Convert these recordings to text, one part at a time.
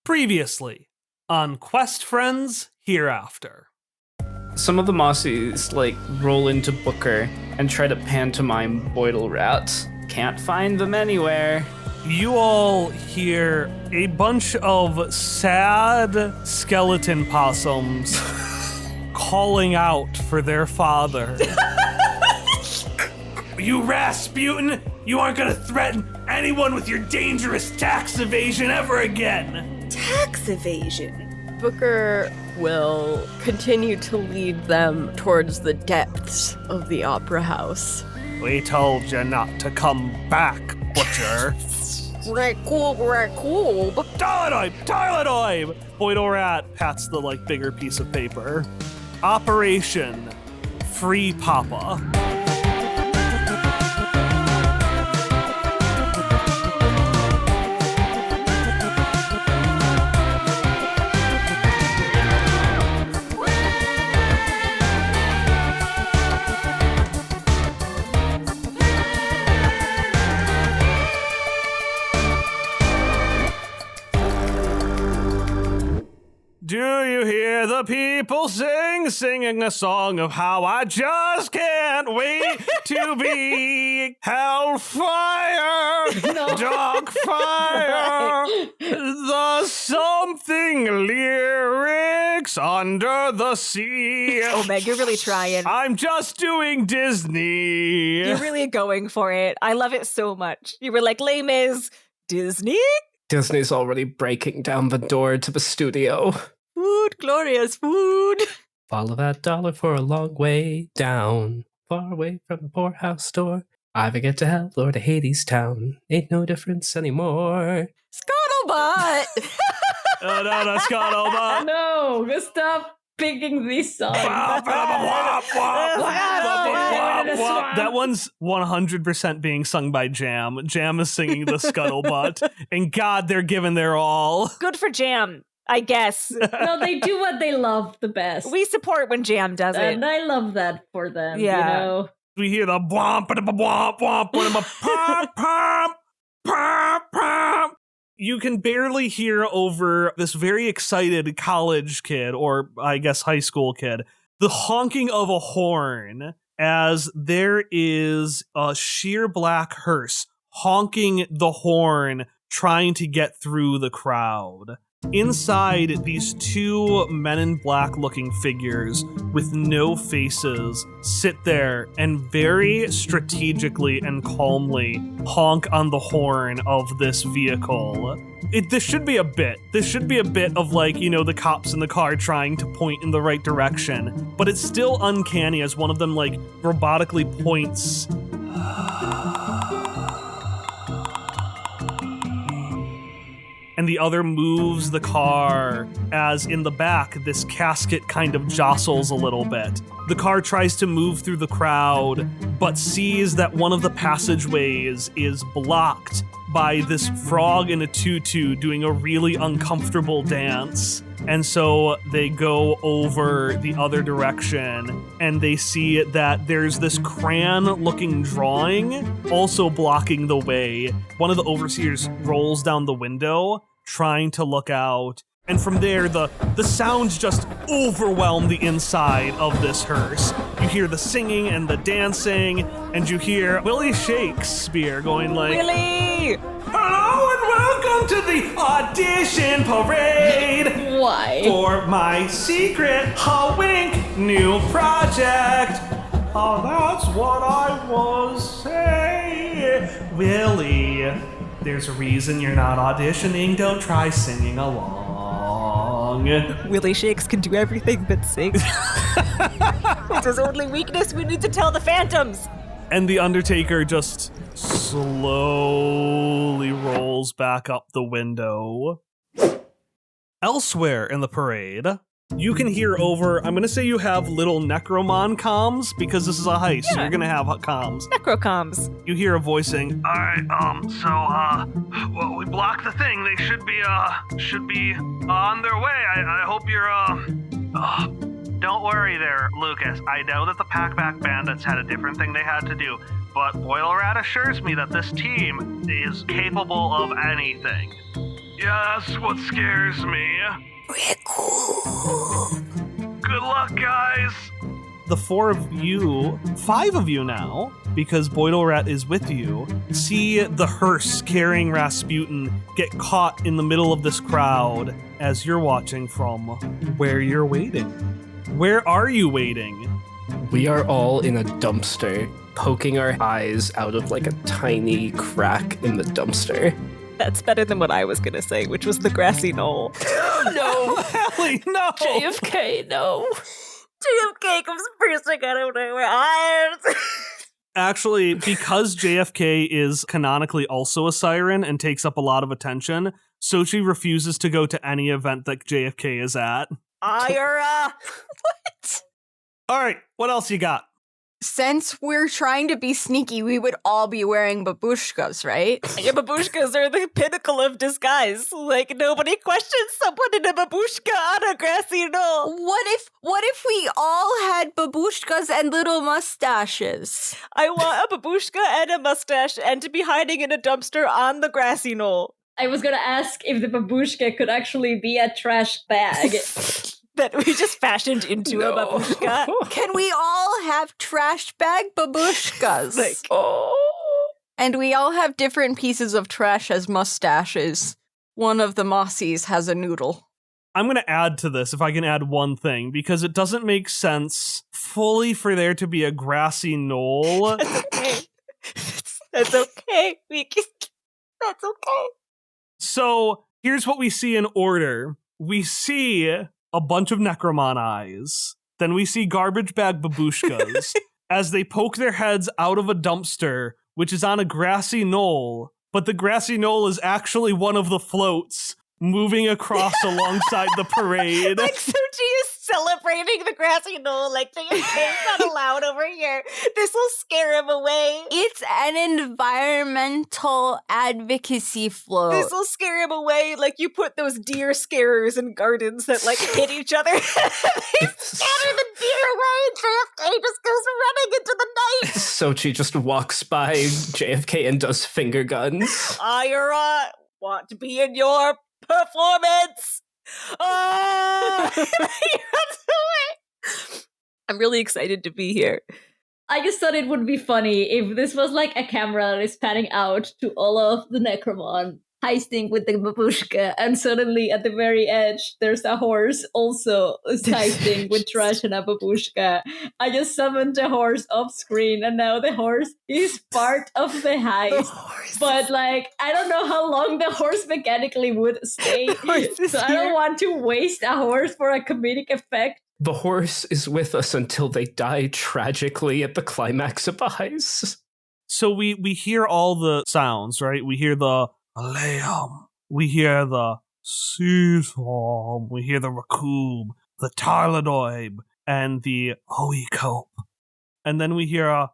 Previously on Quest Friends Hereafter. Some of the Mossies, roll into Booker and try to pantomime Boidle Rat. Can't find them anywhere. You all hear a bunch of sad skeleton possums calling out for their father. You Rasputin! You aren't gonna threaten anyone with your dangerous tax evasion ever again! Tax evasion? Booker will continue to lead them towards the depths of the opera house. We told you not to come back, Butcher. Cool. Tylenol! Boidle Rat pats the, bigger piece of paper. Operation Free Papa. Do you hear the people singing a song of how I just can't wait to be Hellfire, Dogfire, the something lyrics under the sea. Oh, Meg, you're really trying. I'm just doing Disney. You're really going for it. I love it so much. You were like, Les Mis, Disney? Disney's already breaking down the door to the studio. Food, glorious food. Follow that dollar for a long way down, far away from the poorhouse door. Either get to hell or to Hades town. Ain't no difference anymore. Scuttlebutt! No, Scuttlebutt. No, stop picking these songs. That one's 100% being sung by Jam. Jam is singing the Scuttlebutt, and God, they're giving their all. Good for Jam, I guess. No, they do what they love the best. We support when Jam does it. And I love that for them, Yeah. you know? We hear the womp, womp, womp, pop, pop, pop, pop. You can barely hear over this very excited college kid, or I guess high school kid, the honking of a horn as there is a sheer black hearse honking the horn, trying to get through the crowd. Inside, these two men in black looking figures with no faces sit there and very strategically and calmly honk on the horn of this vehicle. This should be a bit. This should be a bit of the cops in the car trying to point in the right direction. But it's still uncanny as one of them robotically points. And the other moves the car as in the back, this casket kind of jostles a little bit. The car tries to move through the crowd, but sees that one of the passageways is blocked by this frog in a tutu doing a really uncomfortable dance. And so they go over the other direction and they see that there's this crayon-looking drawing also blocking the way. One of the overseers rolls down the window, trying to look out. And from there, the sounds just overwhelm the inside of this hearse. You hear the singing and the dancing, and you hear Willie Shakespeare going Willie! Hello and welcome to the audition parade! Why? For my secret, wink, new project. Oh, that's what I was saying. Willie, there's a reason you're not auditioning. Don't try singing along. Willie Shakes can do everything but sing. It's his only weakness. We need to tell the Phantoms. And the Undertaker just slowly rolls back up the window. Elsewhere in the parade, you can hear over, I'm going to say you have little Necromon comms, because this is a heist, so you're going to have comms. Necrocoms. You hear a voice saying, alright, well, we blocked the thing. They should be on their way. I hope you're, don't worry there, Lucas. I know that the Packback Bandits had a different thing they had to do, but Boidle Rat assures me that this team is capable of anything. Yeah, that's what scares me. We're cool. Good luck, guys. The 5 of you now, because Boidlerat is with you, see the hearse carrying Rasputin get caught in the middle of this crowd as you're watching from where you're waiting. Where are you waiting? We are all in a dumpster, poking our eyes out of like a tiny crack in the dumpster. That's better than what I was gonna say, which was the grassy knoll. No! Ellie, no! JFK, no! JFK comes bursting out of nowhere. Irons. Actually, because JFK is canonically also a siren and takes up a lot of attention, Sochi refuses to go to any event that JFK is at. Ira! What? All right, what else you got? Since we're trying to be sneaky, we would all be wearing babushkas, right? Yeah, babushkas are the pinnacle of disguise. Like, nobody questions someone in a babushka on a grassy knoll. What if we all had babushkas and little mustaches? I want a babushka and a mustache and to be hiding in a dumpster on the grassy knoll. I was gonna ask if the babushka could actually be a trash bag. That we just fashioned into a babushka. Can we all have trash bag babushkas? And we all have different pieces of trash as mustaches. One of the mossies has a noodle. I'm going to add to this, if I can add one thing, because it doesn't make sense fully for there to be a grassy knoll. That's okay. That's okay. That's okay. So here's what we see in order. We see a bunch of Necromon eyes. Then we see garbage bag babushkas as they poke their heads out of a dumpster, which is on a grassy knoll. But the grassy knoll is actually one of the floats moving across alongside the parade. Like Suchi is celebrating the grassy knoll, like JFK's not allowed over here. This will scare him away. It's an environmental advocacy float. This will scare him away. Like you put those deer scarers in gardens that like hit each other. They scatter the deer away and JFK just goes running into the night. Sochi just walks by JFK and does finger guns. Ira, want to be in your performance. Oh! I'm really excited to be here. I just thought it would be funny if this was like a camera that is panning out to all of the Necromon heisting with the babushka, and suddenly at the very edge there's a horse also heisting with trash and a babushka. I just summoned the horse off screen, and now the horse is part of the heist. But like, I don't know how long the horse mechanically would stay, so I don't want to waste a horse for a comedic effect. The horse is with us until they die tragically at the climax of the heist. So we hear all the sounds, right? We hear the Aleum, we hear the Seasom, we hear the Raccoon, the Tarladoib, and the Oecope. And then we hear a...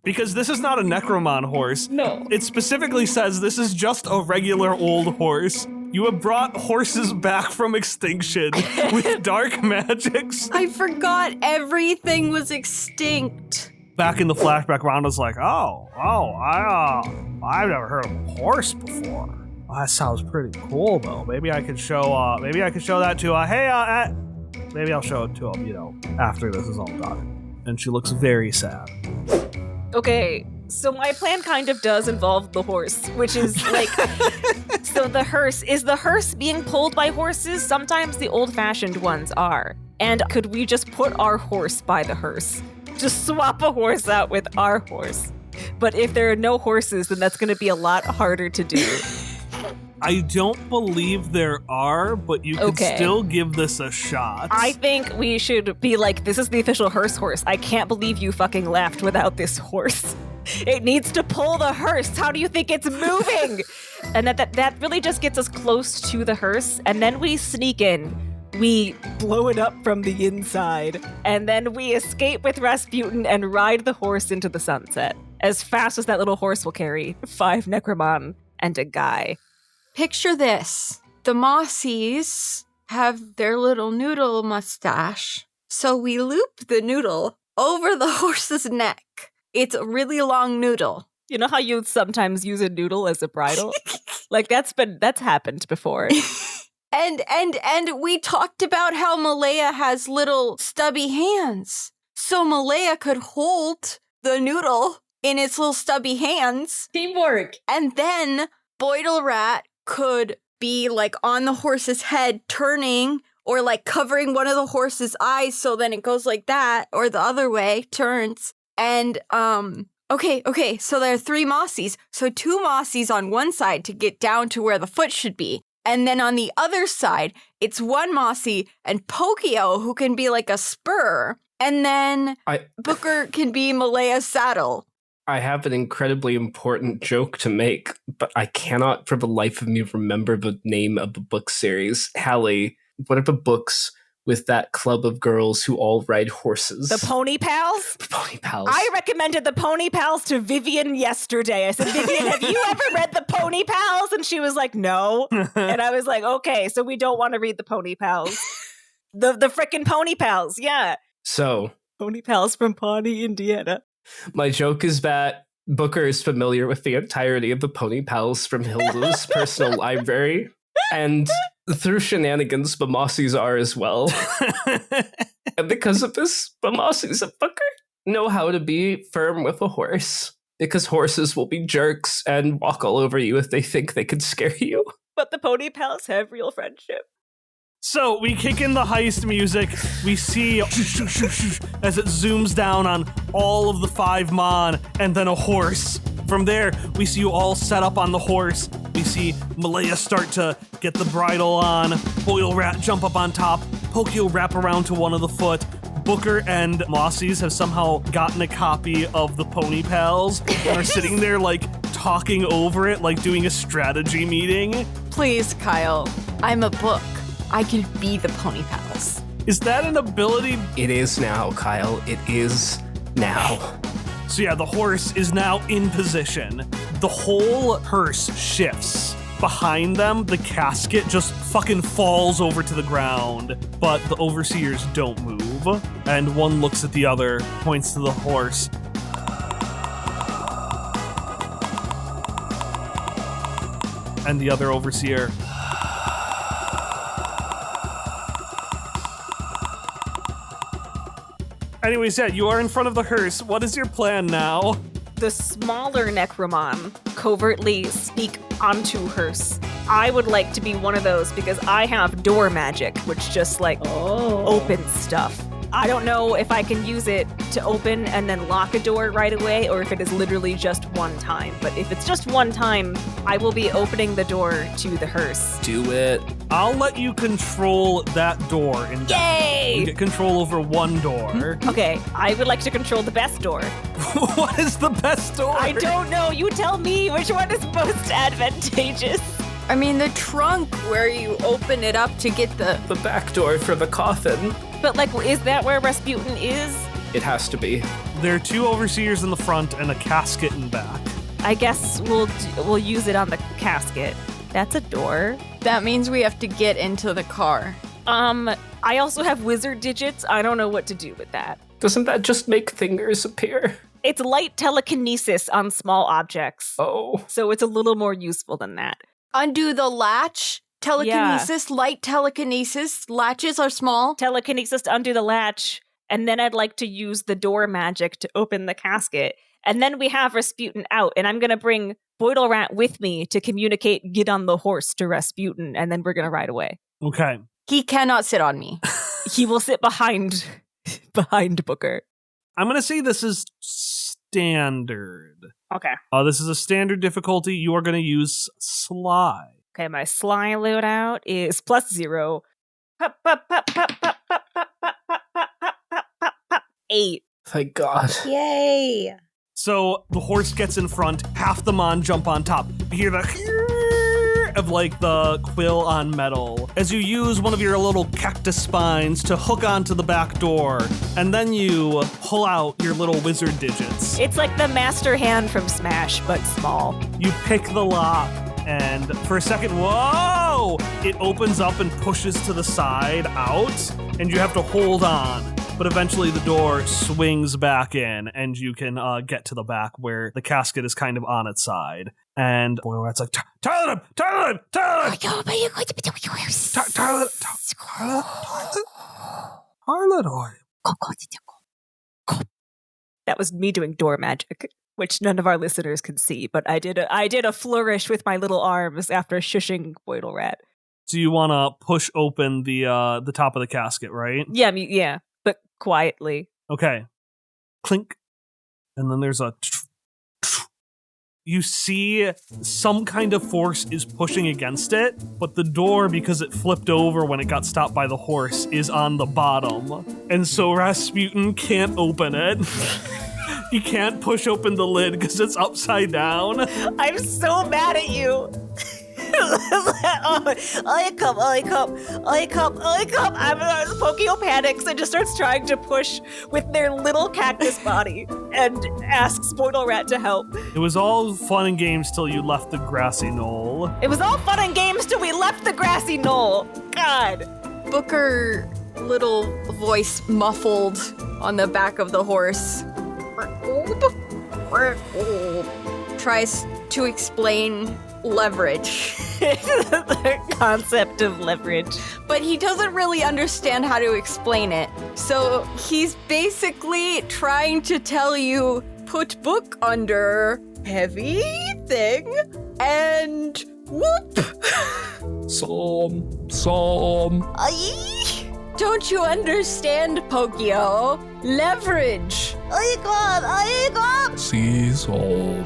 Because this is not a Necromon horse. No. It specifically says this is just a regular old horse. You have brought horses back from extinction with dark magics. I forgot everything was extinct. Back in the flashback, Rhonda's like, I've never heard of a horse before. Well, that sounds pretty cool, though. Maybe I could show that to, maybe I'll show it to him, after this is all done. And she looks very sad. Okay, so my plan kind of does involve the horse, which is like, so the hearse being pulled by horses? Sometimes the old-fashioned ones are. And could we just put our horse by the hearse? Just swap a horse out with our horse. But if there are no horses, then that's going to be a lot harder to do. I don't believe there are, but you can still give this a shot. I think we should be like, this is the official hearse horse. I can't believe you fucking left without this horse. It needs to pull the hearse. How do you think it's moving? And that really just gets us close to the hearse. And then we sneak in. We blow it up from the inside. And then we escape with Rasputin and ride the horse into the sunset. As fast as that little horse will carry 5 Necromon and a guy. Picture this. The Mossies have their little noodle mustache. So we loop the noodle over the horse's neck. It's a really long noodle. You know how you sometimes use a noodle as a bridle? Like that's happened before. And we talked about how Malaya has little stubby hands. So Malaya could hold the noodle in its little stubby hands. Teamwork. And then Boidle Rat could be like on the horse's head turning or like covering one of the horse's eyes so then it goes like that or the other way, turns. And okay, so there are 3 Mossies. So 2 Mossies on one side to get down to where the foot should be. And then on the other side, it's 1 Mossie and Pokio, who can be like a spur. And then Booker can be Malaya's saddle. I have an incredibly important joke to make, but I cannot for the life of me remember the name of the book series. Hallie, what are the books with that club of girls who all ride horses? The Pony Pals? The Pony Pals. I recommended the Pony Pals to Vivian yesterday. I said, Vivian, have you ever read the Pony Pals? And she was like, no. And I was like, okay, so we don't want to read the Pony Pals. The frickin' Pony Pals, yeah. So, Pony Pals from Pawnee, Indiana. My joke is that Booker is familiar with the entirety of the Pony Pals from Hilda's personal library. And through shenanigans, the Mossies are as well. And because of this, the Mossies of Booker know how to be firm with a horse. Because horses will be jerks and walk all over you if they think they can scare you. But the Pony Pals have real friendship. So we kick in the heist music. We see as it zooms down on all of the 5 Mon and then a horse. From there, we see you all set up on the horse. We see Malaya start to get the bridle on. Boil Rat jump up on top. Pokio wrap around to one of the foot. Booker and Mossies have somehow gotten a copy of the Pony Pals and are sitting there like talking over it, like doing a strategy meeting. Please, Kyle, I'm a book. I can be the Pony Pals. Is that an ability? It is now, Kyle. It is now. So yeah, the horse is now in position. The whole hearse shifts. Behind them, the casket just fucking falls over to the ground. But the overseers don't move. And one looks at the other, points to the horse. And the other overseer. Anyways, yeah, you are in front of the hearse. What is your plan now? The smaller Necromon covertly sneak onto hearse. I would like to be one of those because I have door magic, which just like opens stuff. I don't know if I can use it to open and then lock a door right away or if it is literally just one time. But if it's just one time, I will be opening the door to the hearse. Do it. I'll let you control that door. Yay! You get control over one door. Okay, I would like to control the best door. What is the best door? I don't know. You tell me which one is most advantageous. I mean, the trunk where you open it up to get the back door for the coffin. But, like, is that where Rasputin is? It has to be. There are 2 overseers in the front and a casket in back. I guess we'll use it on the casket. That's a door. That means we have to get into the car. I also have wizard digits. I don't know what to do with that. Doesn't that just make fingers appear? It's light telekinesis on small objects. Oh. So it's a little more useful than that. Undo the latch. Telekinesis, light telekinesis. Latches are small. Telekinesis to undo the latch. And then I'd like to use the door magic to open the casket. And then we have Rasputin out. And I'm going to bring Boidle Rat with me to communicate get on the horse to Rasputin. And then we're going to ride away. Okay. He cannot sit on me. He will sit behind Booker. I'm going to say this is standard. Okay. This is a standard difficulty. You are going to use Sly. Okay, my Sly loadout is +0. 8. Thank God. Yay. So the horse gets in front, half the Mon jump on top. You hear the of like the quill on metal as you use one of your little cactus spines to hook onto the back door, and then you pull out your little wizard digits. It's like the master hand from Smash, but small. You pick the lock, and for a second, whoa! It opens up and pushes to the side out, and you have to hold on. But eventually the door swings back in, and you can get to the back where the casket is kind of on its side. And Boyle Rat's like, toilet! Toilet! oil. That was me doing door magic, which none of our listeners can see, but I did a flourish with my little arms after shushing Boyle Rat. So you want to push open the top of the casket, right? Yeah, but quietly. Okay. Clink. And then there's a... You see some kind of force is pushing against it, but the door, because it flipped over when it got stopped by the horse, is on the bottom. And so Rasputin can't open it. He can't push open the lid because it's upside down. I'm so mad at you. Pokio panics and just starts trying to push with their little cactus body and asks Boyle Rat to help. It was all fun and games till you left the grassy knoll. It was all fun and games till we left the grassy knoll. God. Booker, little voice muffled on the back of the horse, tries to explain leverage. The concept of leverage. But he doesn't really understand how to explain it. So he's basically trying to tell you, put book under heavy thing and whoop. Psalm. Aye. Don't you understand, Pokio? Leverage. See Psalm.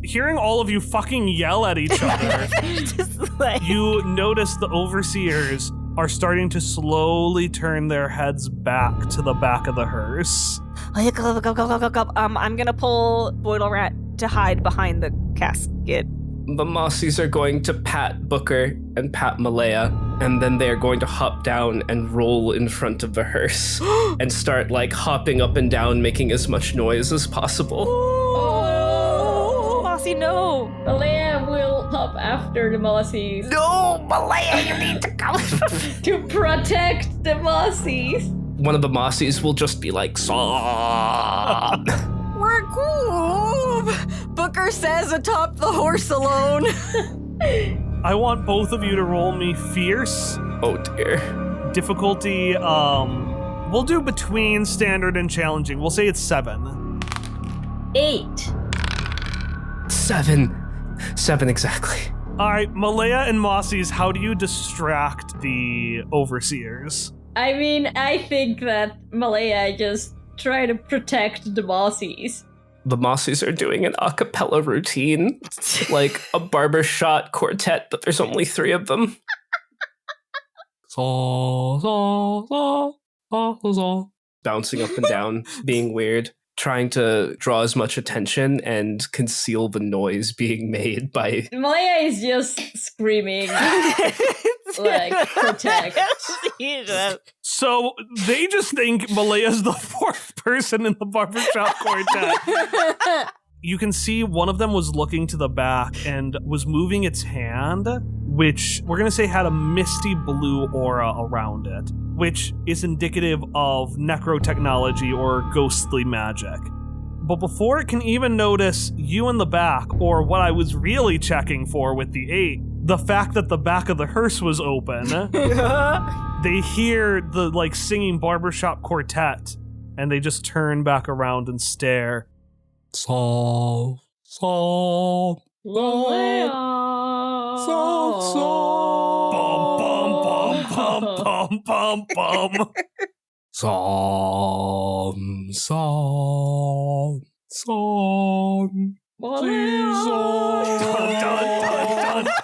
Hearing all of you fucking yell at each other, Just like, you notice the overseers are starting to slowly turn their heads back to the back of the hearse. I'm gonna pull Boyle Rat to hide behind the casket. The Mossies are going to pat Booker and pat Malaya, and then they're going to hop down and roll in front of the hearse and start like hopping up and down, making as much noise as possible. Oh, Mossy, no. Malaya will hop after the Mossies No, Malaya, you need to come. to protect the Mossies. One of the Mossies will just be like, sob. We're cool. Booker says atop the horse alone. I want both of you to roll me fierce. Oh dear. Difficulty, we'll do between standard and challenging. We'll say it's 7. 8. 7 exactly. All right, Malaya and Mossies, how do you distract the overseers? I mean, I think that Malaya just try to protect the Mossies. The Mossies are doing an a cappella routine, like a barbershop quartet, but there's only 3 of them. Bouncing up and down, being weird, trying to draw as much attention and conceal the noise being made by... Malaya is just screaming, like, protect. So they just think Malaya's the 4th person in the barbershop quartet. You can see one of them was looking to the back and was moving its hand, which we're going to say had a misty blue aura around it, which is indicative of necrotechnology or ghostly magic. But before it can even notice you in the back, or what I was really checking for with the 8, the fact that the back of the hearse was open, they hear the singing barbershop quartet, and they just turn back around and stare. Solve. Malaya. Bum, bum, bum, bum, bum. Psalm.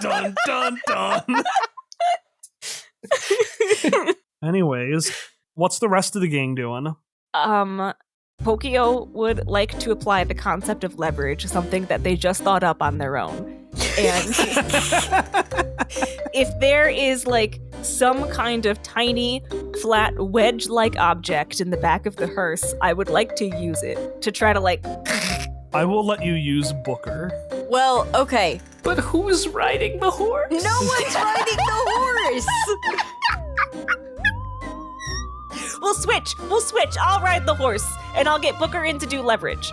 Dun, dun, dun. Anyways, what's the rest of the gang doing? Pokio would like to apply the concept of leverage, something that they just thought up on their own. And if there is some kind of tiny, flat, wedge-like object in the back of the hearse, I would like to use it to try to I will let you use Booker. Well, okay. But who's riding the horse? No one's riding the horse. We'll switch. I'll ride the horse, and I'll get Booker in to do leverage.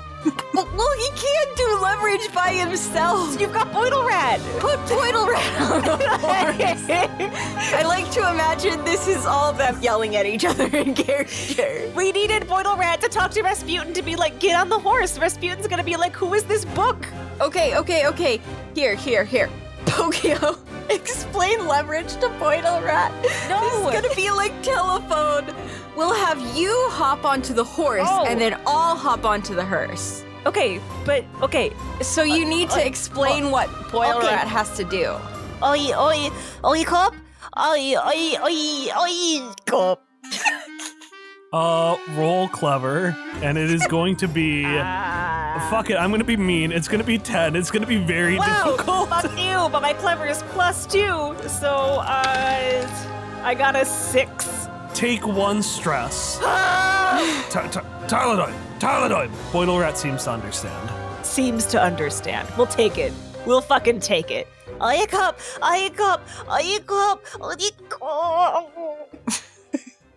Well, he can't do leverage by himself. You've got Boidle Rat. Put Boidle Rat on the horse. I like to imagine this is all of them yelling at each other in character. We needed Boidle Rat to talk to Rasputin to be like, get on the horse. Rasputin's gonna be like, who is this book? Okay. Here. Pokio, explain leverage to Boidle Rat. No. This is gonna be like telephone. We'll have you hop onto the horse, and then I'll hop onto the hearse. Okay, but okay. So you need to explain what Boidle Rat has to do. Oi, cop. Oi, cop. Roll clever, and it is going to be... Fuck it, I'm gonna be mean. It's gonna be 10. It's gonna be very difficult. Fuck you, but my clever is +2, so, I got a 6. Take 1 stress. Tylodyne! Boidle Rat seems to understand. Seems to understand. We'll take it. We'll fucking take it. Oi, cop.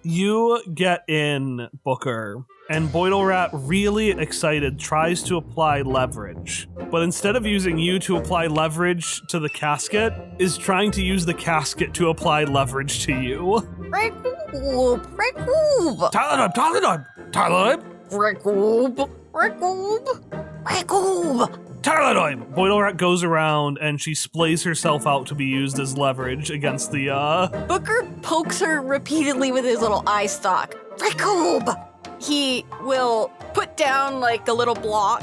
You get in, Booker, and Boidle Rat, really excited, tries to apply leverage. But instead of using you to apply leverage to the casket, is trying to use the casket to apply leverage to you. Tylodyne! Boidle Rat goes around and she splays herself out to be used as leverage against the, Booker pokes her repeatedly with his little eye stalk. He will put down like a little block.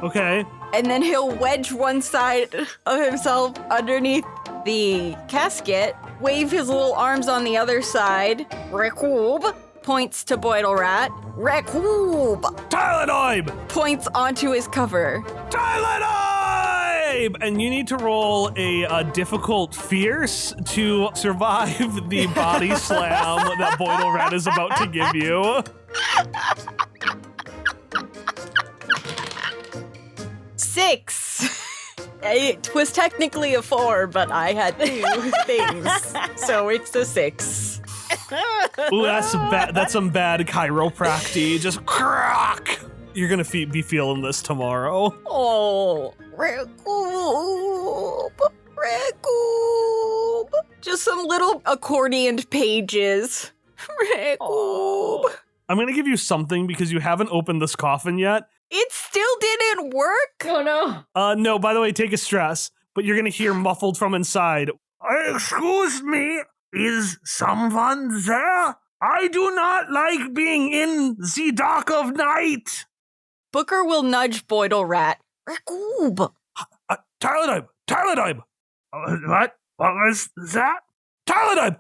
Okay. And then he'll wedge one side of himself underneath the casket, wave his little arms on the other side. Points to Boidle Rat. Tylodyne! Points onto his cover. Tylodyne! And you need to roll a difficult fierce to survive the body slam that Boidle Rat is about to give you. 6. It was technically a 4, but I had 2 things, so it's a 6. Ooh, that's some bad chiropractic. Just crack. You're gonna be feeling this tomorrow. Oh, Recoob. Just some little accordioned pages. Recoob. I'm gonna give you something because you haven't opened this coffin yet. It still didn't work? Oh no. No, by the way, take a stress, but you're gonna hear muffled from inside. Excuse me, is someone there? I do not like being in the dark of night. Booker will nudge Boidle Rat. Recoob. Tylodyne! What? What was that? Tylodyne!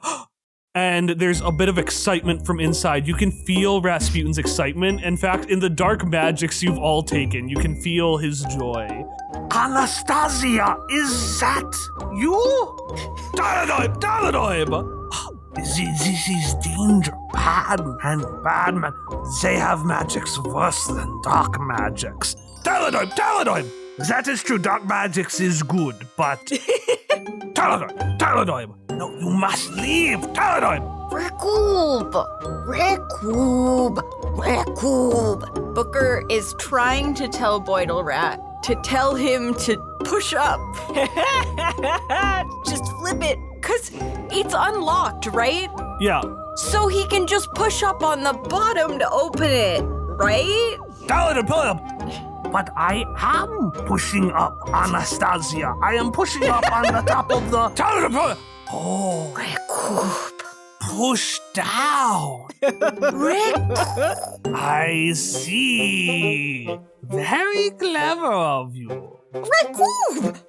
And there's a bit of excitement from inside. You can feel Rasputin's excitement. In fact, in the dark magics you've all taken, you can feel his joy. Anastasia, is that you? Tylodyne! This is danger. Bad man. They have magics worse than dark magics. Tylodyne! That is true. Dark magics is good, but... Tylodyne! No, you must leave! Tylodyne! Recoob. Booker is trying to tell Boidle Rat to tell him to push up. Just flip it. Because it's unlocked, right? Yeah. So he can just push up on the bottom to open it, right? Tylodyne, pull it up! But I am pushing up, Anastasia. I am pushing up on the top of the... Tylodyne, pull it! Oh. Recoob. Push down. I see. Very clever of you. Recoob!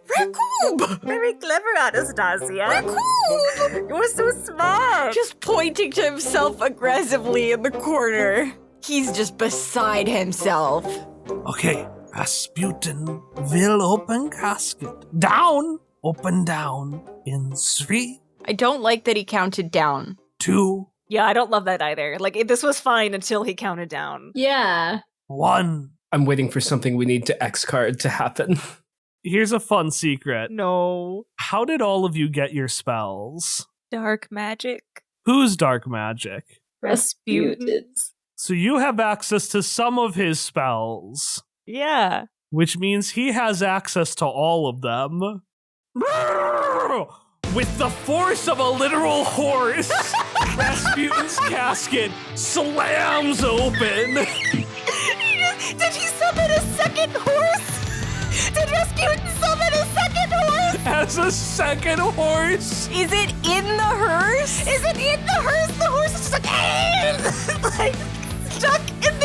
Very clever, Anastasia. Recoob! You're so smart. Just pointing to himself aggressively in the corner. He's just beside himself. Okay, Rasputin will open casket. Down, open down in 3, I don't like that he counted down. 2, Yeah, I don't love that either. Like, this was fine until he counted down. Yeah. 1. I'm waiting for something we need to X card to happen. Here's a fun secret. No. How did all of you get your spells? Dark magic. Who's dark magic? Rasputin. So you have access to some of his spells, Yeah. which means he has access to all of them. With the force of a literal horse, Rasputin's casket slams open. Did he summon a second horse? Did Rasputin summon a second horse? As a second horse. Is it in the hearse? Is it in the hearse? The horse is just like, like stuck in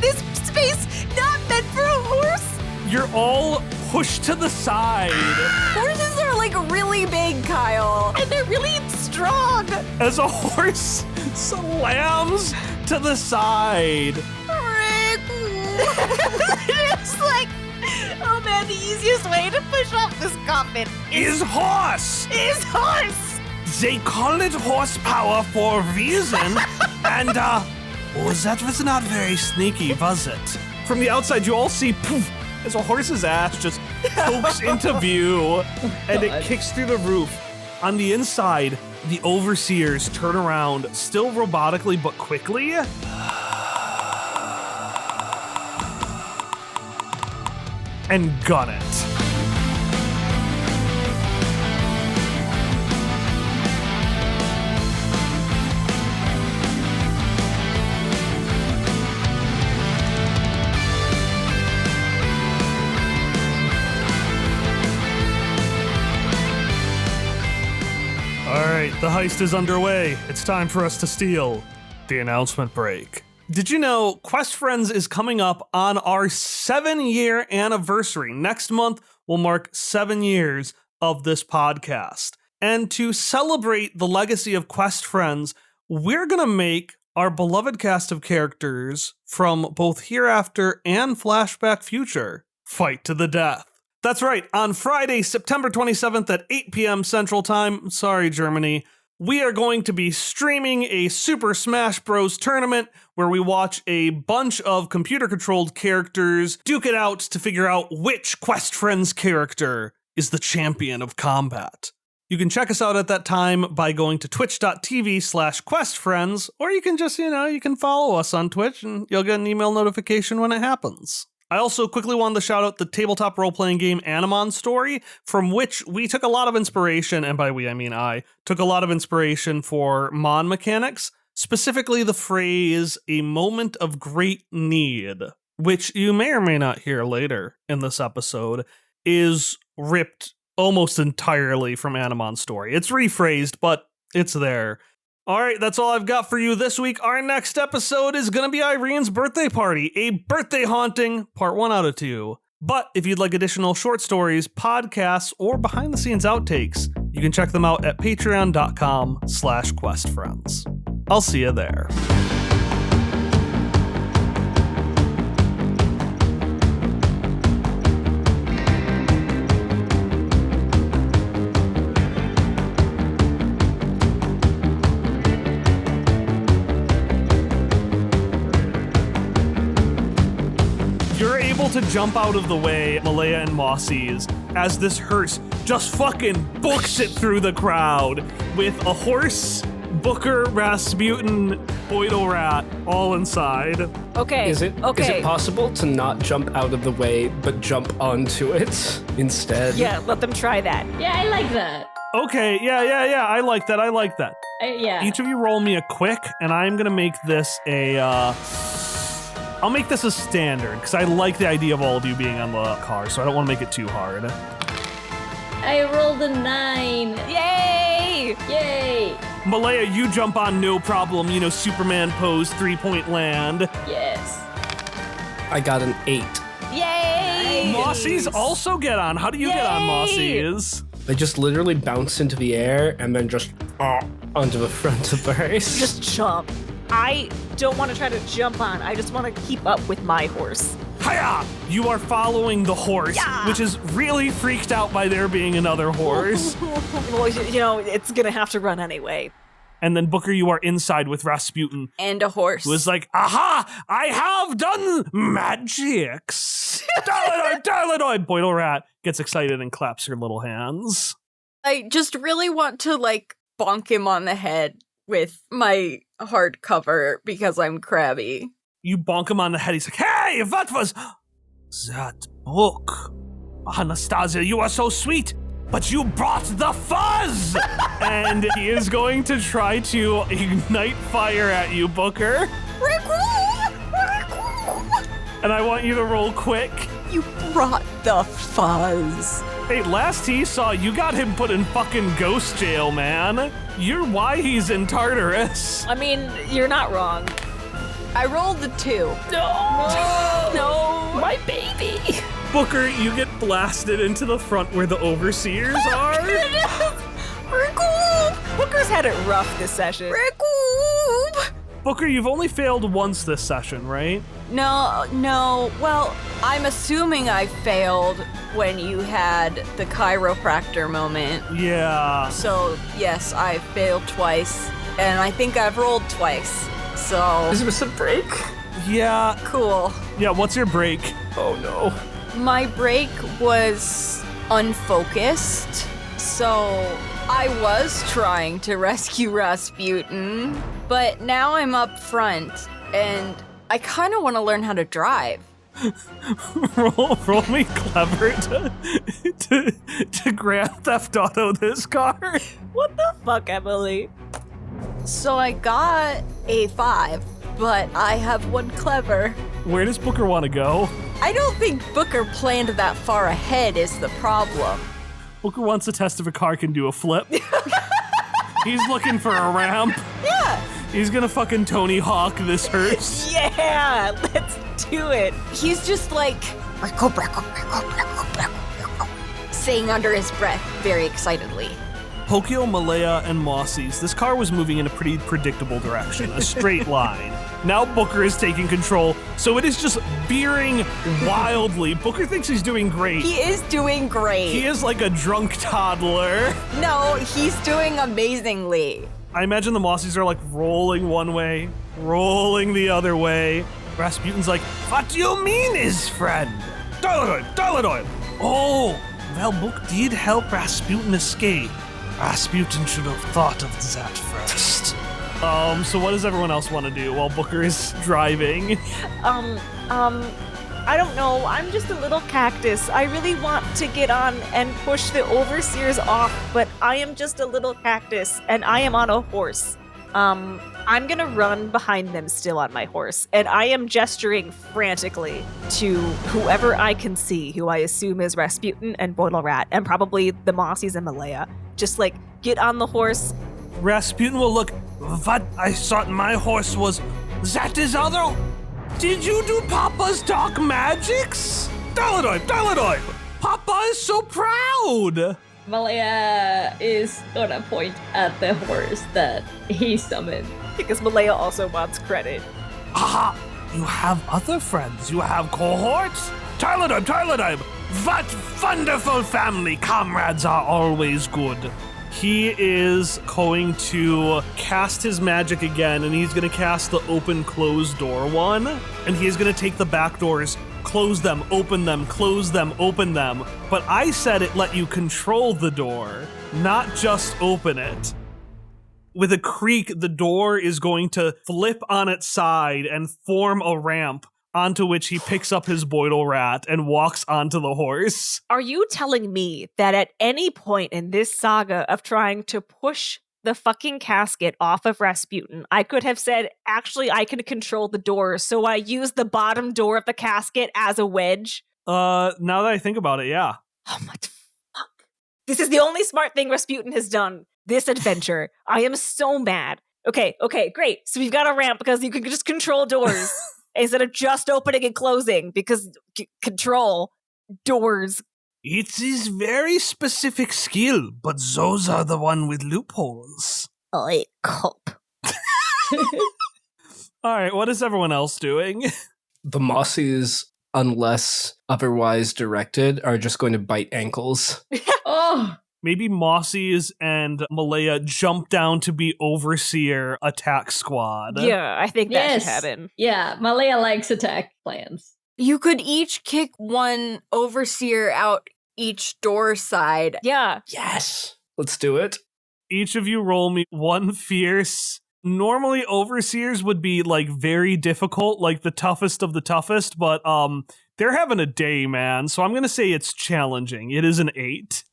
this space, not meant for a horse. You're all pushed to the side Horses are like really big, Kyle. And they're really strong. as a horse slams to the side. It's like, oh man, the easiest way to push off this coffin Is horse. is horse. They call it horsepower for a reason. And, that was not very sneaky, was it? From the outside, you all see poof, as a horse's ass just pokes into view and it kicks through the roof. On the inside, the overseers turn around, still robotically but quickly. And gun it. Alright, the heist is underway. It's time for us to steal the announcement break. Did you know Quest Friends is coming up on our 7-year anniversary? Next month will mark 7 years of this podcast. And to celebrate the legacy of Quest Friends, we're going to make our beloved cast of characters from both Hereafter and Flashback Future fight to the death. That's right, on Friday, September 27th at 8 p.m. Central Time, sorry Germany, we are going to be streaming a Super Smash Bros. Tournament where we watch a bunch of computer-controlled characters duke it out to figure out which Quest Friends character is the champion of combat. You can check us out at that time by going to twitch.tv/questfriends, or you can just, you can follow us on Twitch and you'll get an email notification when it happens. I also quickly wanted to shout out the tabletop role-playing game Animon Story, from which we took a lot of inspiration, and by we I mean I, took a lot of inspiration for Mon mechanics, specifically the phrase, a moment of great need, which you may or may not hear later in this episode, is ripped almost entirely from Animon Story. It's rephrased, but it's there. All right, that's all I've got for you this week. Our next episode is going to be Irene's birthday party, a birthday haunting, part 1 out of 2. But if you'd like additional short stories, podcasts, or behind-the-scenes outtakes, you can check them out at patreon.com/questfriends. I'll see you there. To jump out of the way, Malaya and Mossy's, as this hearse just fucking books it through the crowd with a horse, Booker, Rasputin, Boydle Rat all inside. Okay. Is it possible to not jump out of the way, but jump onto it instead? Yeah, let them try that. Yeah, I like that. Okay, yeah, I like that. Yeah. Each of you roll me a quick, and I'm gonna make this I'll make this a standard, because I like the idea of all of you being on the car, so I don't want to make it too hard. I rolled a 9. Yay! Yay! Malaya, you jump on no problem, Superman pose, 3-point land. Yes. I got an 8. Yay! Mossy's also get on. How do you get on, Mossy's? They just literally bounce into the air and then just onto the front of the race. Just jump. I don't want to try to jump on. I just want to keep up with my horse. Hiya! You are following the horse, Yeah. which is really freaked out by there being another horse. Well, it's going to have to run anyway. And then, Booker, you are inside with Rasputin, And a horse. who is like, aha! I have done magics! Darlinoid! Boydle Rat gets excited and claps her little hands. I just really want to, bonk him on the head with my hardcover because I'm crabby. You bonk him on the head. He's like, hey, what was that book? Anastasia, you are so sweet, but you brought the fuzz! And he is going to try to ignite fire at you, Booker. And I want you to roll quick. You brought the fuzz. Hey, last he saw, you got him put in fucking ghost jail, man. You're why he's in Tartarus. I mean, you're not wrong. I rolled the 2. No! My baby! Booker, you get blasted into the front where the overseers are. Booker's had it rough this session. Booker, you've only failed once this session, right? No. Well, I'm assuming I failed when you had the chiropractor moment. Yeah. So, yes, I failed twice. And I think I've rolled twice. So, Is this a break? Yeah. cool. Yeah, what's your break? Oh no. My break was unfocused. So, I was trying to rescue Rasputin. But now I'm up front. And I kind of want to learn how to drive. roll me clever to Grand Theft Auto this car. What the fuck, Emily? So I got a 5, but I have 1 clever. Where does Booker want to go? I don't think Booker planned that far ahead is the problem. Booker wants to test if a car can do a flip. He's looking for a ramp. Yeah. He's gonna fucking Tony Hawk this hearse. Yeah, let's do it. He's just like, saying under his breath very excitedly. Pokio, Malaya, and Mossie's. This car was moving in a pretty predictable direction, a straight line. Now Booker is taking control, so it is just veering wildly. Booker thinks he's doing great. He is doing great. He is like a drunk toddler. No, he's doing amazingly. I imagine the Mossies are like rolling one way, rolling the other way. Rasputin's like, what do you mean, his friend? Dolodoy. Oh, well, Book did help Rasputin escape. Rasputin should have thought of that first. So what does everyone else want to do while Booker is driving? I don't know. I'm just a little cactus. I really want to get on and push the overseers off, but I am just a little cactus, and I am on a horse. I'm gonna run behind them still on my horse, and I am gesturing frantically to whoever I can see, who I assume is Rasputin and Boidle Rat, and probably the Mossies and Malaya. Just like, get on the horse. Rasputin will look, what? I thought my horse was, that is other? Did you do Papa's dark magics? Dolodoy! Papa is so proud! Malaya is gonna point at the horse that he summoned. Because Malaya also wants credit. Aha! You have other friends. You have cohorts. Tylodyme! What wonderful family. Comrades are always good. He is going to cast his magic again, and he's going to cast the open-close door one. And he is going to take the back doors, close them, open them, close them, open them. But I said it let you control the door, not just open it. With a creak, the door is going to flip on its side and form a ramp onto which he picks up his Boidle Rat and walks onto the horse. Are you telling me that at any point in this saga of trying to push the fucking casket off of Rasputin, I could have said, actually, I can control the door, so I use the bottom door of the casket as a wedge? Now that I think about it, yeah. Oh my fuck. This is the only smart thing Rasputin has done this adventure. I am so mad. Okay, great. So we've got a ramp because you can just control doors instead of just opening and closing, because control doors. It is very specific skill, but those are the one with loopholes. I cope. All right, what is everyone else doing? The Mossies, unless otherwise directed, are just going to bite ankles. Oh! Maybe Mossies and Malaya jump down to be Overseer attack squad. Yeah, I think that Yes. should happen. Yeah, Malaya likes attack plans. You could each kick one overseer out each door side. Yeah. Yes! Let's do it. Each of you roll me one fierce. Normally, overseers would be like very difficult, like the toughest of the toughest, but they're having a day, man. So I'm gonna say it's challenging. It is an 8.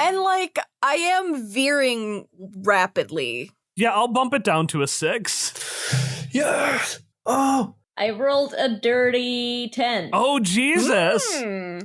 And like, I am veering rapidly. Yeah, I'll bump it down to a 6. Yes! Oh! I rolled a dirty 10. Oh, Jesus!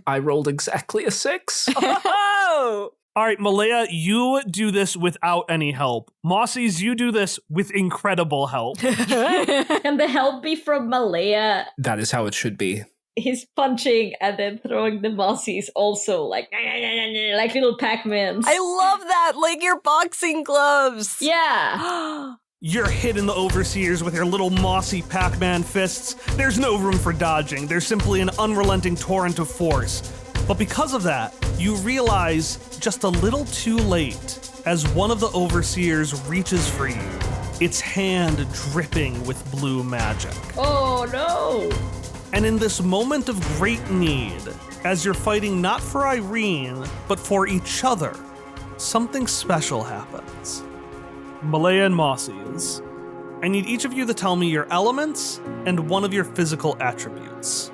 I rolled exactly a 6. Oh! All right, Malaya, you do this without any help. Mossies, you do this with incredible help. Can the help be from Malaya? That is how it should be. He's punching and then throwing the mossies also, like little Pac-Mans. I love that, like your boxing gloves. Yeah. You're hitting the overseers with your little mossy Pac-Man fists. There's no room for dodging. There's simply an unrelenting torrent of force. But because of that, you realize just a little too late as one of the overseers reaches for you, its hand dripping with blue magic. Oh no. And in this moment of great need, as you're fighting not for Irene, but for each other, something special happens. Malaya and Mossies, I need each of you to tell me your elements and one of your physical attributes.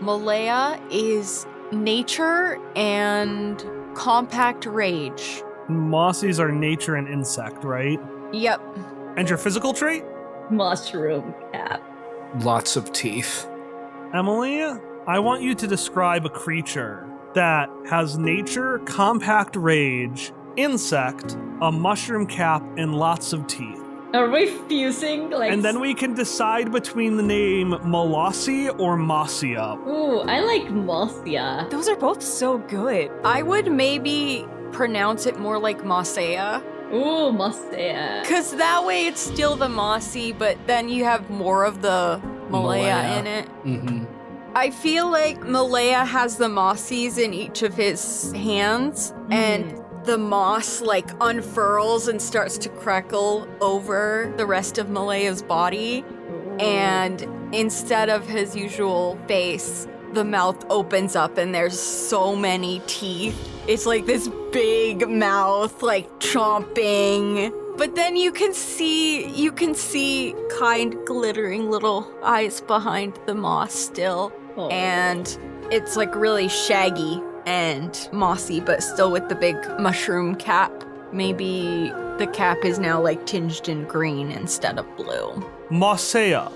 Malaya is nature and compact rage. Mossies are nature and insect, right? Yep. And your physical trait? Mushroom cap. Lots of teeth. Emily, I want you to describe a creature that has nature, compact rage, insect, a mushroom cap, and lots of teeth. Are we fusing? Like, And then we can decide between the name Molossi or Mossia. Ooh, I like Mothia. Those are both so good. I would maybe pronounce it more like Mossea. Ooh, Mothia. Because that way it's still the mossy, but then you have more of the Malaya in it. Mm-hmm. I feel like Malaya has the mossies in each of his hands, and the moss like unfurls and starts to crackle over the rest of Malaya's body. And instead of his usual face, the mouth opens up and there's so many teeth. It's like this big mouth, like chomping. But then you can see kind glittering little eyes behind the moss still. Oh. And it's like really shaggy and mossy, but still with the big mushroom cap. Maybe the cap is now like tinged in green instead of blue. Mosea,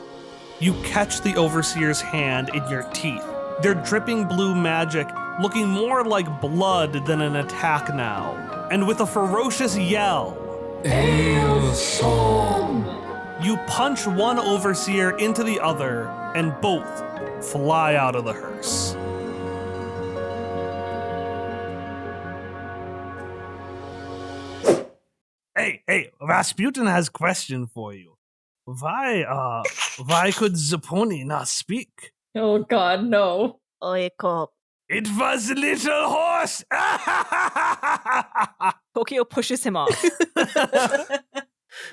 you catch the overseer's hand in your teeth. They're dripping blue magic, looking more like blood than an attack now. And with a ferocious yell, you punch one overseer into the other, and both fly out of the hearse. Hey, Rasputin has a question for you. Why could the pony not speak? Oh god, no. Oiko. It was a little horse! Tokyo pushes him off.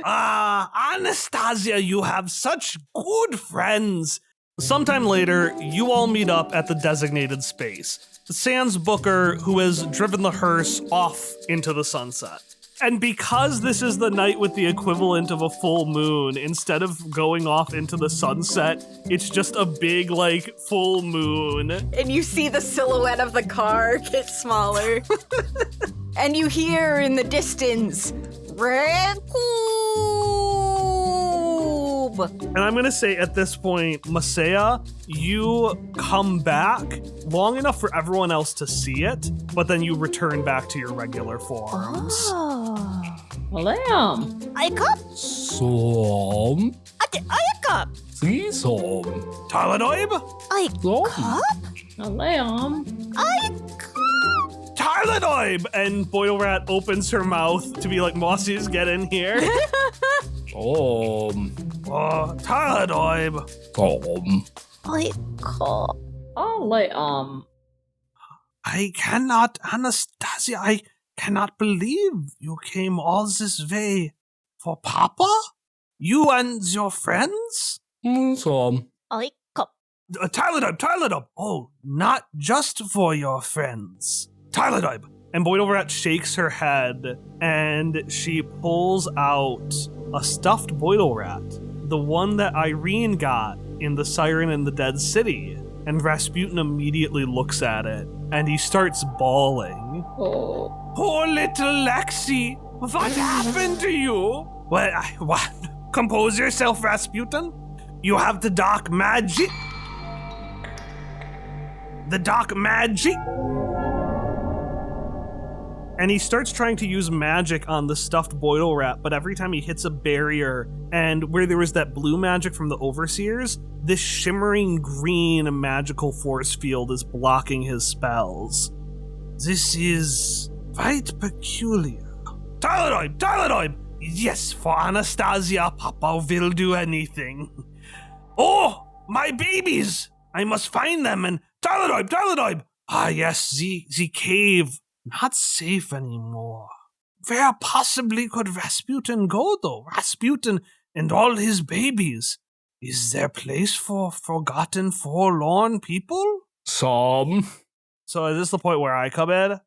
Anastasia, you have such good friends. Sometime later, you all meet up at the designated space. Sans Booker, who has driven the hearse off into the sunset. And because this is the night with the equivalent of a full moon, instead of going off into the sunset, it's just a big, like, full moon. And you see the silhouette of the car get smaller. And you hear in the distance, And I'm gonna say at this point, Masaya, you come back long enough for everyone else to see it, but then you return back to your regular forms. Well, damn. Aika? Som. Aika! Som. Tyladoib? Aika? Well, damn. Tyladoib! And Boyle Rat opens her mouth to be like, Mossies, get in here. Tyladoib. Aika. Oh, I cannot, Anastasia, I cannot believe you came all this way for Papa? You and your friends? Som. Aika. Tyladoib! Oh, not just for your friends. Tyladoib, And Boydle Rat shakes her head, and she pulls out a stuffed Boydle Rat, the one that Irene got in The Siren in the Dead City. And Rasputin immediately looks at it, and he starts bawling. Oh. Poor little Lexi, what happened to you? What? Compose yourself, Rasputin. You have the dark magic. The dark magic. And he starts trying to use magic on the stuffed Boydle Rat, but every time he hits a barrier, and where there was that blue magic from the Overseers, this shimmering green magical force field is blocking his spells. This is quite peculiar. Tylodoib! Yes, for Anastasia, Papa will do anything. Oh, my babies! I must find them, and Tylodoib! Ah, yes, the cave. Not safe anymore. Where possibly could Rasputin go, though? Rasputin and all his babies. Is there place for forgotten, forlorn people? Some. So is this the point where I come in?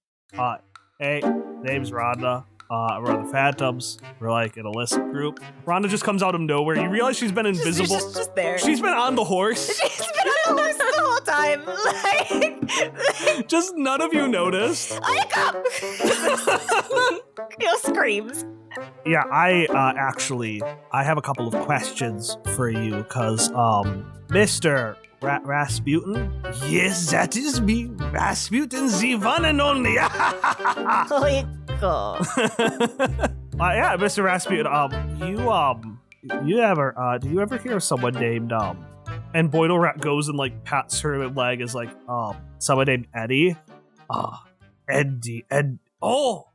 Hey, name's Rhonda. We're on the Phantoms. We're like an illicit group. Rhonda just comes out of nowhere. You realize she's been invisible. She's just there. She's been on the horse. She's been on the horse the whole time. Like, Just none of you noticed. I come. Screams. Yeah, I have a couple of questions for you, because, Mr. Rasputin? Yes, that is me, Rasputin, the one and only. Cool. Yeah, Mr. Rasputin, do you ever hear of someone named, and Boydle Rat goes and, like, pats her leg as, like, someone named Eddie? Eddie, oh,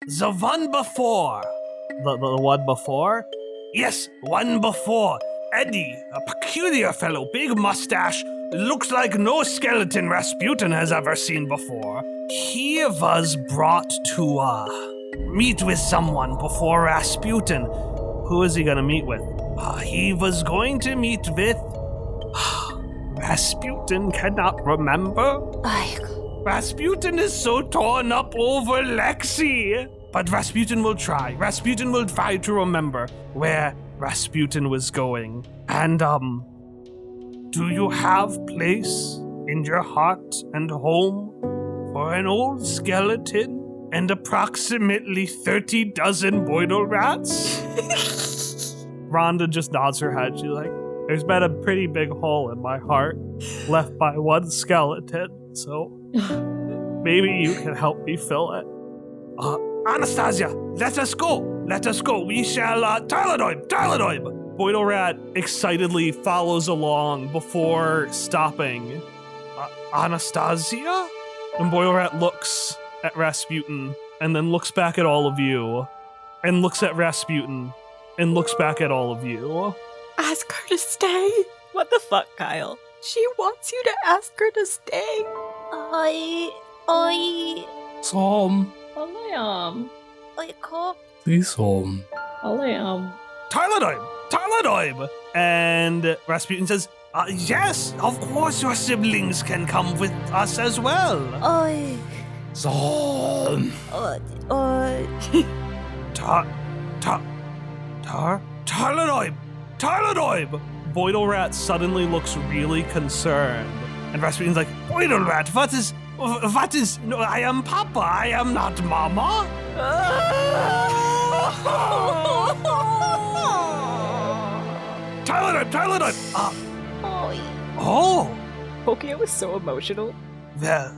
the one before. The one before? Yes, one before. Eddie, a peculiar fellow, big mustache, looks like no skeleton Rasputin has ever seen before. He was brought to, meet with someone before Rasputin. Who is he gonna meet with? He was going to meet with... Rasputin cannot remember? Rasputin is so torn up over Lexi. But Rasputin will try. Rasputin will try to remember where Rasputin was going. And, do you have place in your heart and home for an old skeleton and approximately 30 dozen Boydle Rats? Rhonda just nods her head. She's like, there's been a pretty big hole in my heart left by one skeleton, so maybe you can help me fill it. Anastasia, let us go. We shall, Tylodoib. Boydle Rat excitedly follows along before stopping. Anastasia? And Boydle Rat looks at Rasputin, and then looks back at all of you, and looks at Rasputin, and looks back at all of you. Ask her to stay. What the fuck, Kyle? She wants you to ask her to stay. Some. Please, some. Tylodoib! And Rasputin says, yes, of course your siblings can come with us as well. Some. Tylodoib! Boydle Rat suddenly looks really concerned. And Rasputin's like, Boydle Rat, what is, no, I am Papa, I am not Mama. Tylodoib! Oh! Pokio was so emotional. Well,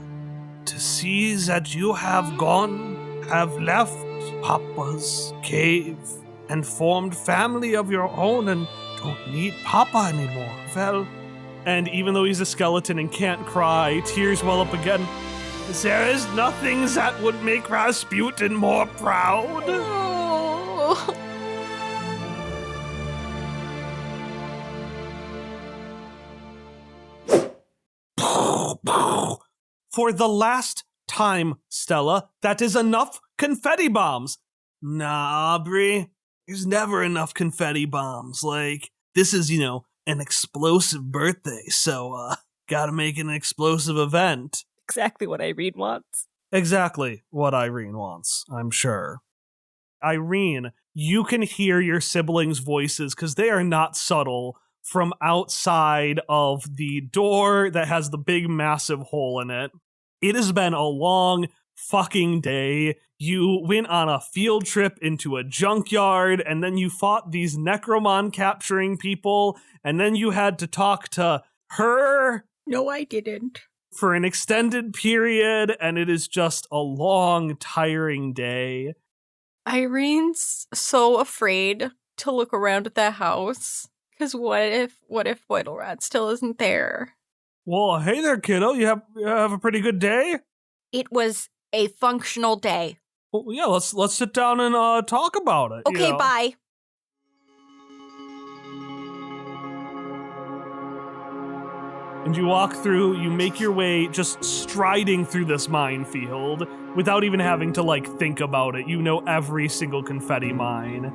to see that you have left Papa's cave and formed family of your own and don't need Papa anymore. Well, and even though he's a skeleton and can't cry, tears well up again. There is nothing that would make Rasputin more proud. For the last time, Stella, that is enough confetti bombs. Nah, Aubrey, there's never enough confetti bombs. Like, this is, an explosive birthday, so, gotta make it an explosive event. Exactly what Irene wants. Exactly what Irene wants, I'm sure. Irene, you can hear your siblings' voices because they are not subtle from outside of the door that has the big massive hole in it. It has been a long fucking day. You went on a field trip into a junkyard, and then you fought these Necromon capturing people, and then you had to talk to her. No, I didn't. For an extended period, and it is just a long, tiring day. Irene's so afraid to look around at that house. Because what if Boidle Rat still isn't there? Well, hey there, kiddo. You have a pretty good day? It was a functional day. Well, yeah, let's sit down and talk about it. Okay, bye. And you walk through, you make your way just striding through this minefield without even having to, think about it. You know every single confetti mine.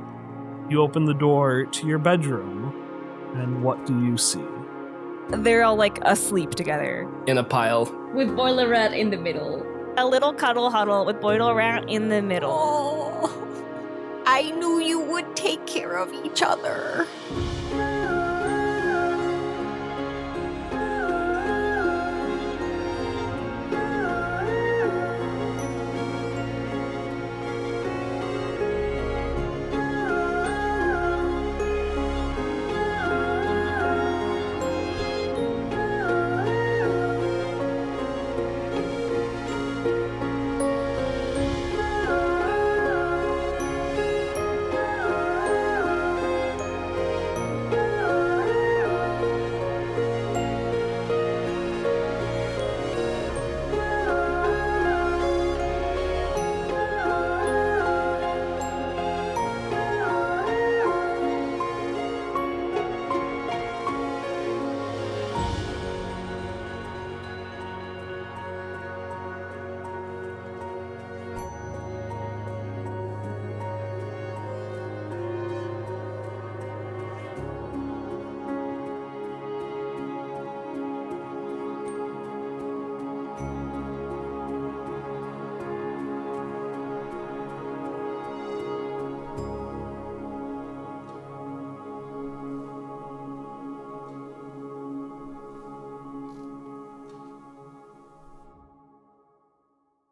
You open the door to your bedroom, and what do you see? They're all asleep together. In a pile. With Boiler Rat in the middle. A little cuddle huddle with Boidle Rat in the middle. Oh, I knew you would take care of each other.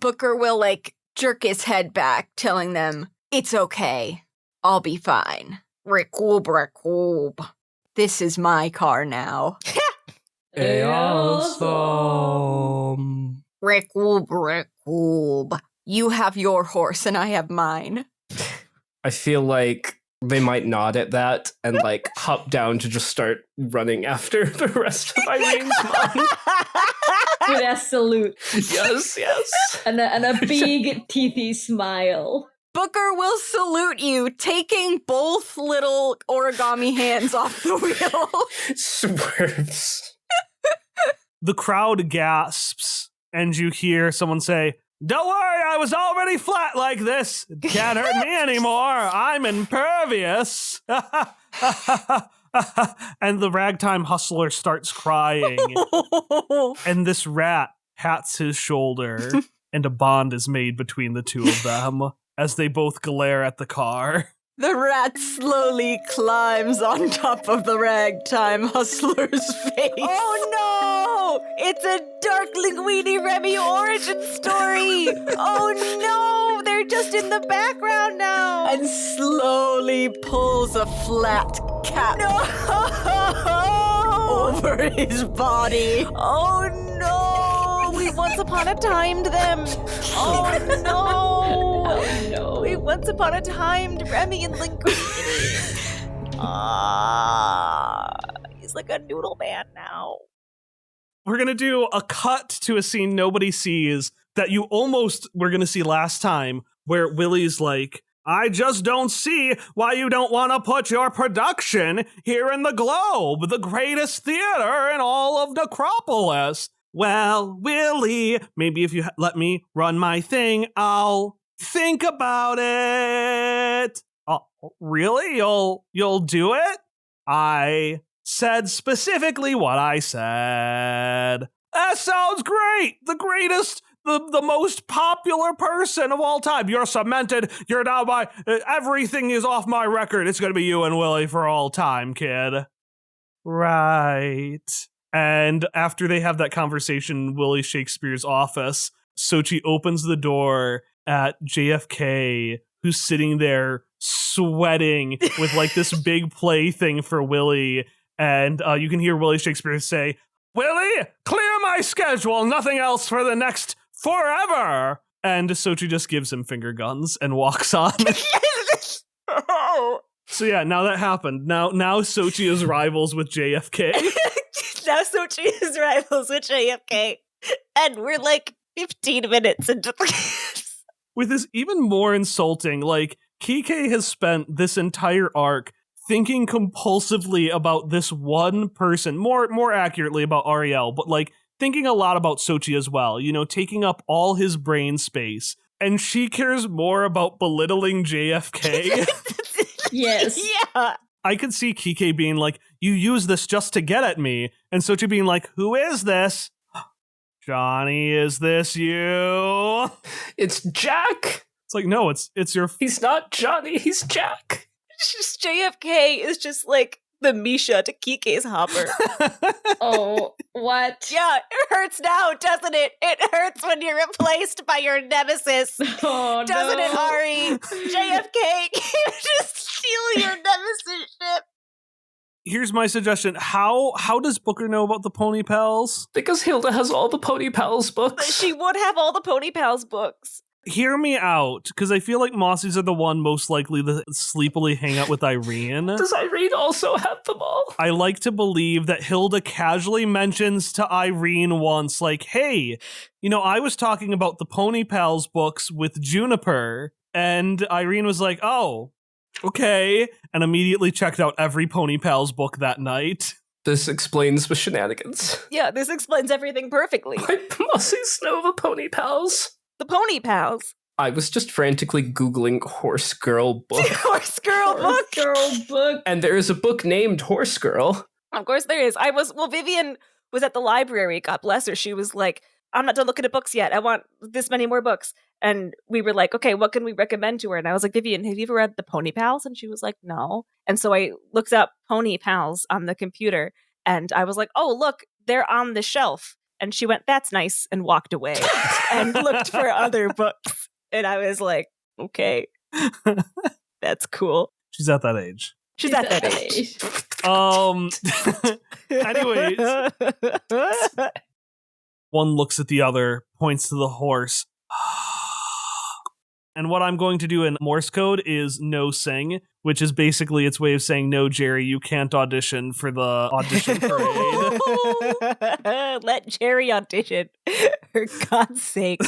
Booker will, jerk his head back, telling them, it's okay. I'll be fine. Recoob. This is my car now. Awesome. Recoob. You have your horse and I have mine. I feel like they might nod at that and hop down to just start running after the rest of Irene's mom. With a salute. Yes. And a big teethy smile. Booker will salute you, taking both little origami hands off the wheel. Swerves. The crowd gasps, and you hear someone say, "Don't worry, I was already flat like this. It can't hurt me anymore. I'm impervious." And the ragtime hustler starts crying. And this rat pats his shoulder, and a bond is made between the two of them as they both glare at the car. The rat slowly climbs on top of the ragtime hustler's face. Oh no! It's a Dark Linguini Remy origin story! Oh no! They're just in the background now! And slowly pulls a flat cap over his body. Oh no! We once upon a timed them! Oh no! Oh no. We once upon a timed Remy and Linguini. He's like a noodle man now. We're going to do a cut to a scene nobody sees that you almost were going to see last time, where Willie's like, "I just don't see why you don't want to put your production here in the Globe, the greatest theater in all of Necropolis." Well, Willie, maybe if you let me run my thing, I'll think about it. Oh, really? You'll do it? I said specifically what I said. That sounds great. The greatest the most popular person of all time. You're cemented. You're now everything is off my record. It's going to be you and Willie for all time, kid. Right. And after they have that conversation in Willie Shakespeare's office, Sochi opens the door at JFK, who's sitting there sweating with like this big plaything for Willie. And you can hear Willie Shakespeare say, Willie, clear my schedule. Nothing else for the next forever. And Sochi just gives him finger guns and walks on. So yeah, now that happened. Now Sochi is rivals with JFK. Now Sochi is rivals with JFK. And we're like 15 minutes into this. With this even more insulting, like, Kike has spent this entire arc thinking compulsively about this one person, more accurately about Ariel, but like thinking a lot about Sochi as well, you know, taking up all his brain space. And she cares more about belittling JFK. Yes. Yeah. I could see Kike being like, you use this just to get at me. And Sochi being like, who is this? Johnny, is this you? It's Jack. It's like, no, it's your... He's not Johnny, he's Jack. It's just JFK is just like the Misha to Kike's Hopper. Oh, what? Yeah, it hurts now, doesn't it? It hurts when you're replaced by your nemesis. Oh, Doesn't no. it, Ari? JFK, can you just steal your nemesis ship? Here's my suggestion. How does Booker know about the Pony Pals? Because Hilda has all the Pony Pals books. She would have all the Pony Pals books. Hear me out, because I feel like Mossies are the one most likely to sleepily hang out with Irene. Does Irene also have them all? I like to believe that Hilda casually mentions to Irene once, like, hey, you know, I was talking about the Pony Pals books with Juniper, and Irene was like, oh, okay, and immediately checked out every Pony Pals book that night. This explains the shenanigans. Yeah, this explains everything perfectly. Why Mossies know the Pony Pals? The Pony Pals. I was just frantically Googling Horse Girl book. Horse Girl book. Girl book. And there is a book named Horse Girl. Of course there is. Vivian was at the library, God bless her. She was like, I'm not done looking at books yet. I want this many more books. And we were like, okay, what can we recommend to her? And I was like, Vivian, have you ever read the Pony Pals? And she was like, no. And so I looked up Pony Pals on the computer and I was like, oh, look, they're on the shelf. And she went, that's nice, and walked away and looked for other books. And I was like, okay, that's cool. She's at that age. She's at that age. Anyways, one looks at the other, points to the horse. And what I'm going to do in Morse code is no sing, which is basically its way of saying, no, Jerry, you can't audition for the audition parade. Let Jerry audition, for God's sake.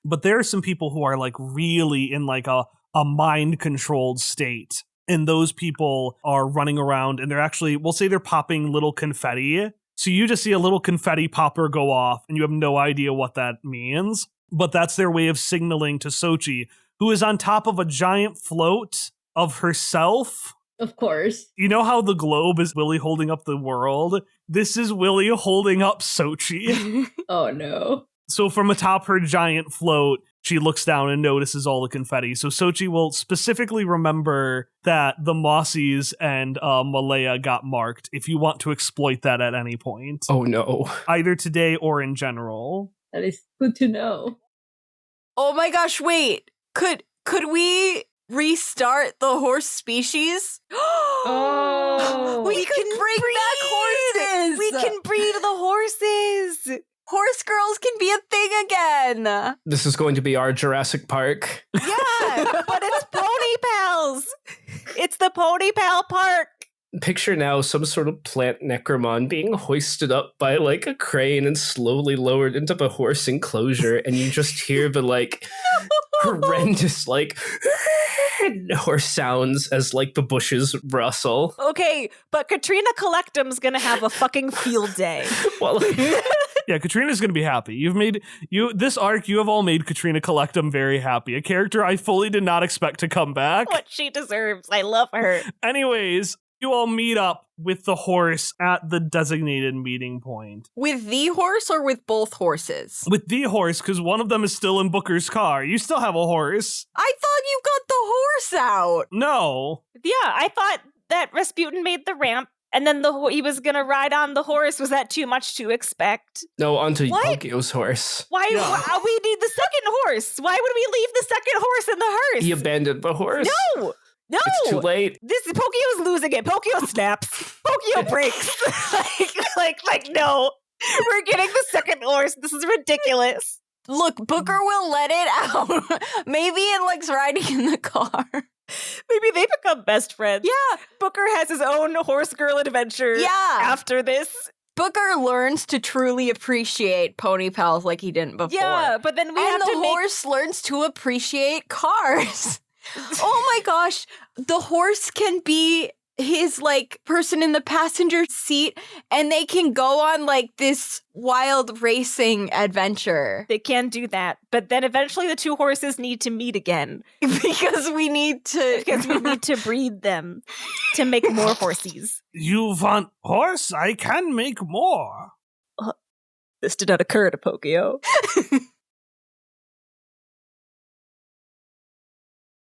But there are some people who are like really in like a mind-controlled state. And those people are running around and they're actually, we'll say they're popping little confetti. So you just see a little confetti popper go off and you have no idea what that means. But that's their way of signaling to Sochi, who is on top of a giant float of herself. Of course. You know how the globe is Willie holding up the world? This is Willie holding up Sochi. Oh no. So from atop her giant float, she looks down and notices all the confetti. So Sochi will specifically remember that the Mossies and Malaya got marked if you want to exploit that at any point. Oh no. Either today or in general. That is good to know. Oh my gosh, wait. Could we restart the horse species? Oh. We can bring back horses. We can breed the horses. Horse girls can be a thing again. This is going to be our Jurassic Park. Yeah, but it's Pony Pals. It's the Pony Pal Park. Picture now some sort of plant necromon being hoisted up by like a crane and slowly lowered into the horse enclosure, and you just hear the like horrendous like horse sounds as like the bushes rustle. Okay, but Katrina Collectum's gonna have a fucking field day. Well, yeah, Katrina's gonna be happy. This arc, you have all made Katrina Collectum very happy. A character I fully did not expect to come back. What she deserves. I love her. Anyways, You all meet up with the horse at the designated meeting point. With the horse or with both horses? With the horse, because one of them is still in Booker's car. You still have a horse. I thought you got the horse out. No. Yeah, I thought that Rasputin made the ramp, and then he was gonna ride on the horse. Was that too much to expect? No, onto What? Pinocchio's horse. Why we need the second horse? Why would we leave the second horse in the hearse? He abandoned the horse. No! It's too late. This Pokio's losing it. Pokio snaps. Pokio breaks. like, no. We're getting the second horse. This is ridiculous. Look, Booker will let it out. Maybe it likes riding in the car. Maybe they become best friends. Yeah. Booker has his own horse girl adventure. Yeah. After this. Booker learns to truly appreciate pony pals like he didn't before. Yeah, but then we have and to the horse learns to appreciate cars. Oh my gosh. The horse can be his like person in the passenger seat, and they can go on like this wild racing adventure. They can do that, but then eventually the two horses need to meet again because we need to breed them to make more horsies. You want horse? I can make more. This did not occur to Pokio.